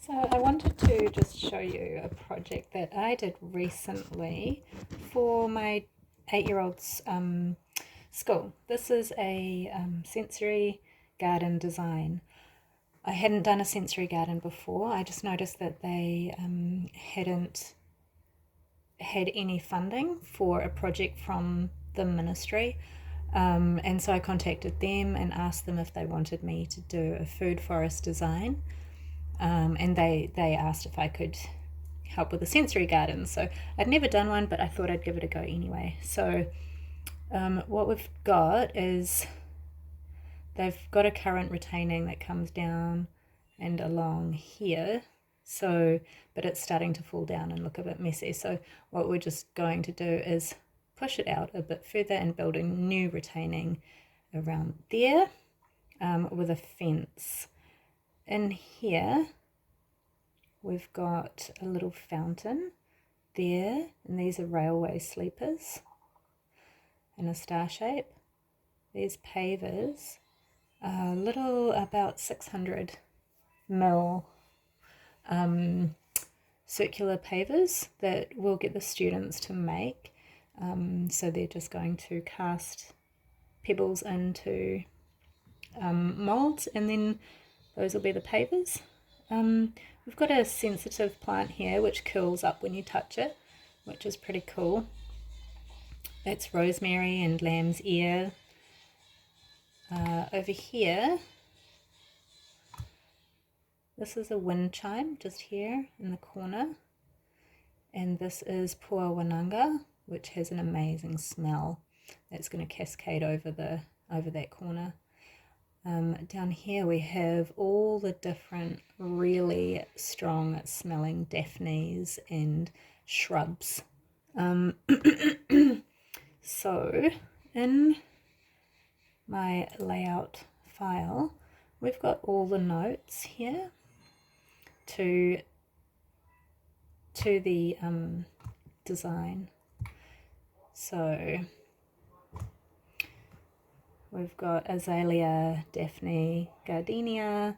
So I wanted to just show you a project that I did recently for my 8-year-old's school. This is a sensory garden design. I hadn't done a sensory garden before. I just noticed that they hadn't had any funding for a project from the ministry. And so I contacted them and asked them if they wanted me to do a food forest design. And they asked if I could help with the sensory garden. So I'd never done one, but I thought I'd give it a go anyway. So what we've got is they've got a current retaining that comes down and along here. So, but it's starting to fall down and look a bit messy. So what we're just going to do is push it out a bit further and build a new retaining around there with a fence. In here, we've got a little fountain there, and these are railway sleepers in a star shape. These pavers are little, about 600 mil circular pavers that we'll get the students to make. So they're just going to cast pebbles into molds, and then those will be the pavers. We've got a sensitive plant here which curls up when you touch it, which is pretty cool. That's rosemary and lamb's ear. Over here, this is a wind chime just here in the corner, and this is Pua Wananga, which has an amazing smell that's going to cascade over that corner. Down here we have all the different really strong smelling daphnes and shrubs. So in my layout file, we've got all the notes here to the design. So we've got azalea, daphne, gardenia,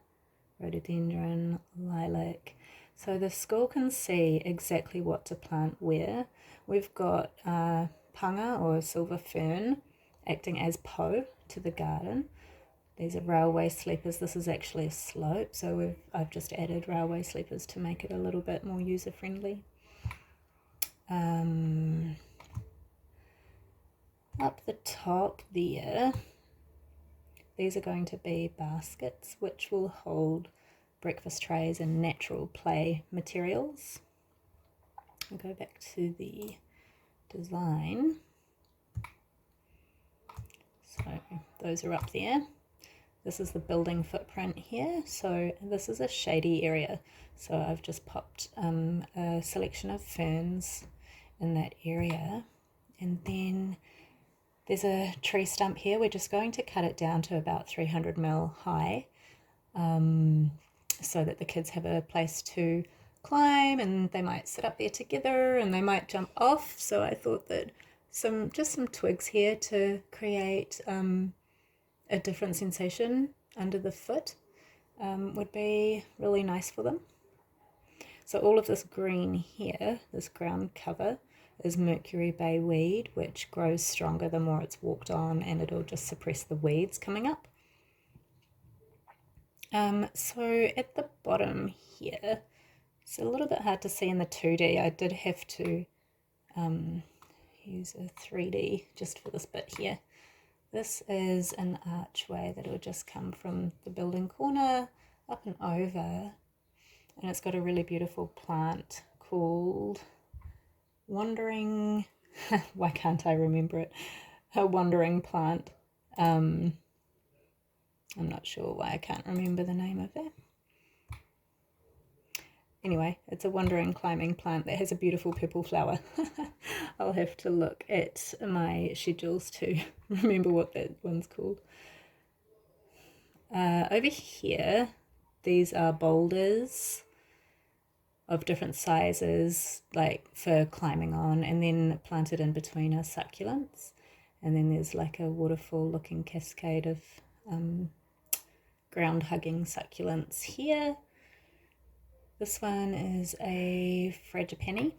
rhododendron, lilac. So the school can see exactly what to plant where. We've got panga or silver fern acting as po to the garden. These are railway sleepers. This is actually a slope, so I've just added railway sleepers to make it a little bit more user friendly. Up the top there, these are going to be baskets which will hold breakfast trays and natural play materials. I'll go back to the design. So those are up there. This is the building footprint here. So this is a shady area. So I've just popped a selection of ferns in that area. And then there's a tree stump here. We're just going to cut it down to about 300 mil high so that the kids have a place to climb, and they might sit up there together and they might jump off. So I thought that just some twigs here to create a different sensation under the foot would be really nice for them. So all of this green here, this ground cover, is Mercury Bay weed, which grows stronger the more it's walked on, and it'll just suppress the weeds coming up. So at the bottom here, it's a little bit hard to see in the 2D. I did have to use a 3D just for this bit here. This is an archway that will just come from the building corner up and over, and it's got a really beautiful plant called Wandering, why can't I remember it? A wandering plant. I'm not sure why I can't remember the name of it. Anyway, it's a wandering climbing plant that has a beautiful purple flower. I'll have to look at my schedules to remember what that one's called. Over here, these are boulders of different sizes, like for climbing on, and then planted in between are succulents. And then there's like a waterfall looking cascade of ground hugging succulents here. This one is a frangipani.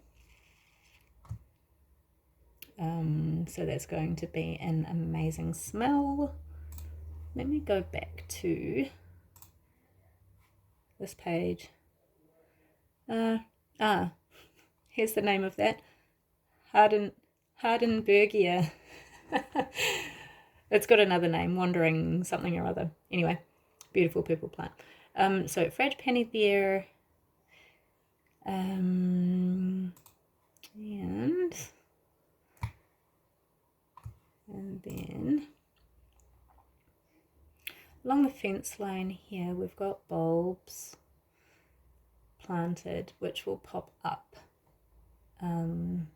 So that's going to be an amazing smell. Let me go back to this page. Here's the name of that. Hardenbergia. It's got another name, wandering something or other. Anyway, beautiful purple plant. So frangipani there. And then along the fence line here, we've got bulbs planted, which will pop up in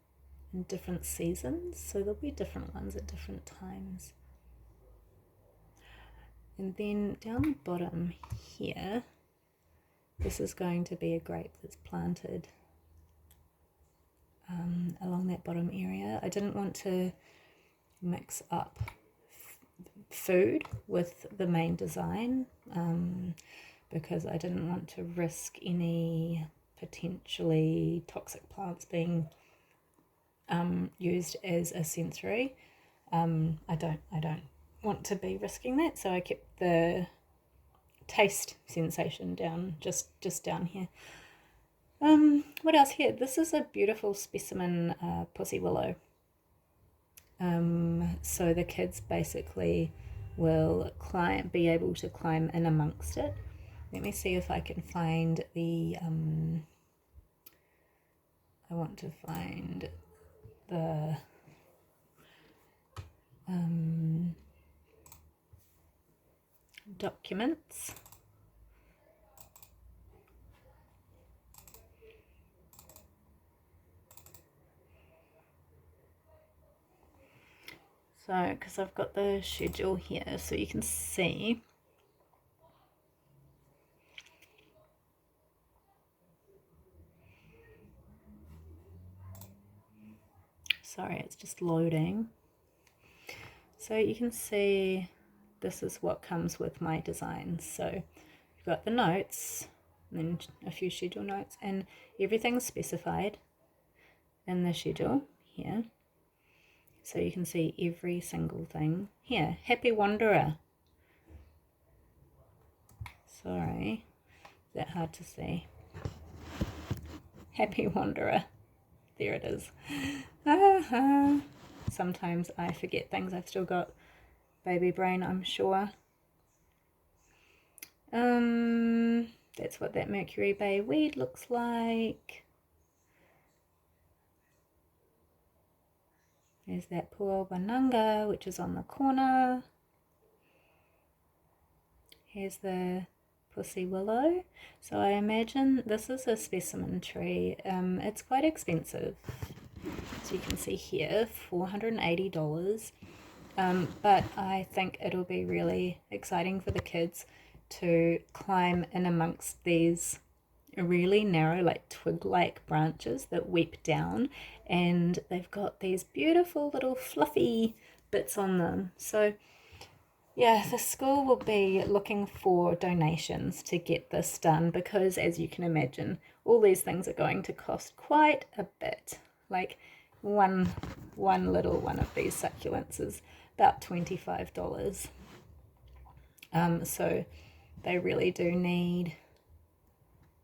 different seasons. So there'll be different ones at different times. And then down the bottom here, this is going to be a grape that's planted along that bottom area. I didn't want to mix up food with the main design because I didn't want to risk any potentially toxic plants being used as a sensory. I don't want to be risking that, so I kept the taste sensation down, just down here. What else here? This is a beautiful specimen pussy willow. So the kids basically will be able to climb in amongst it. Let me see if I can find the, I want to find the documents. So, because I've got the schedule here, so you can see. Sorry, it's just loading. So you can see this is what comes with my designs. So you've got the notes, and then a few schedule notes, and everything's specified in the schedule here. So you can see every single thing here. Happy Wanderer. Sorry, is that hard to see? Happy Wanderer. There it is. Sometimes I forget things. I've still got baby brain, I'm sure. That's what that Mercury Bay weed looks like. There's that Puobananga, which is on the corner. Here's the pussy willow. So I imagine this is a specimen tree. It's quite expensive. So you can see here, $480. But I think it'll be really exciting for the kids to climb in amongst these really narrow, like twig-like branches that weep down, and they've got these beautiful little fluffy bits on them. So yeah, the school will be looking for donations to get this done because, as you can imagine, all these things are going to cost quite a bit. Like one little one of these succulents is about $25. So they really do need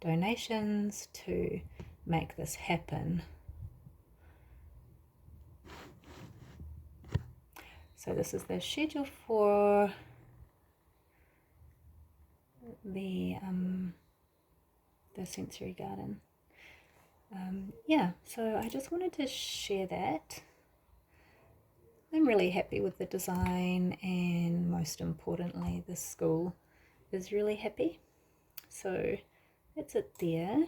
donations to make this happen. So this is the schedule for the sensory garden. Yeah, so I just wanted to share that. I'm really happy with the design, and most importantly, the school is really happy. So that's it there.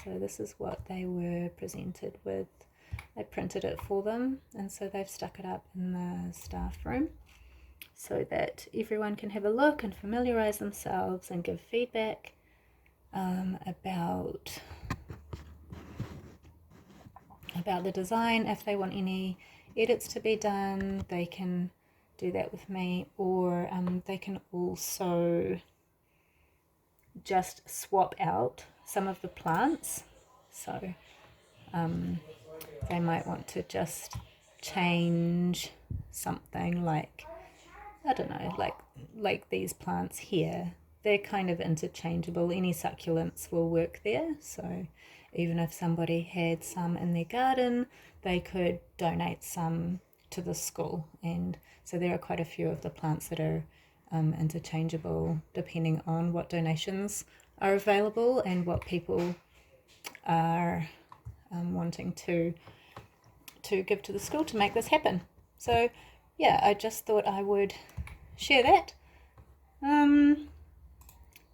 So this is what they were presented with. I printed it for them, and so they've stuck it up in the staff room so that everyone can have a look and familiarize themselves and give feedback about the design. If they want any edits to be done, they can do that with me, or they can also just swap out some of the plants. So they might want to just change something like, I don't know, like these plants here. They're kind of interchangeable. Any succulents will work there. So even if somebody had some in their garden, they could donate some to the school. And so there are quite a few of the plants that are interchangeable depending on what donations are available and what people are wanting to give to the school to make this happen. So yeah, I just thought I would share that.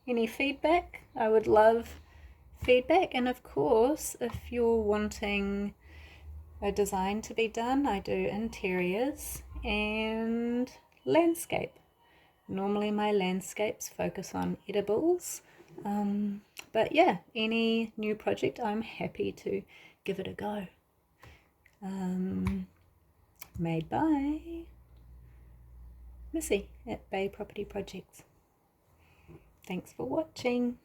Any feedback? I would love feedback, and of course if you're wanting a design to be done, I do interiors and landscape. Normally my landscapes focus on edibles, but yeah, any new project I'm happy to give it a go. Made by Missy at Bay Property Projects. Thanks for watching.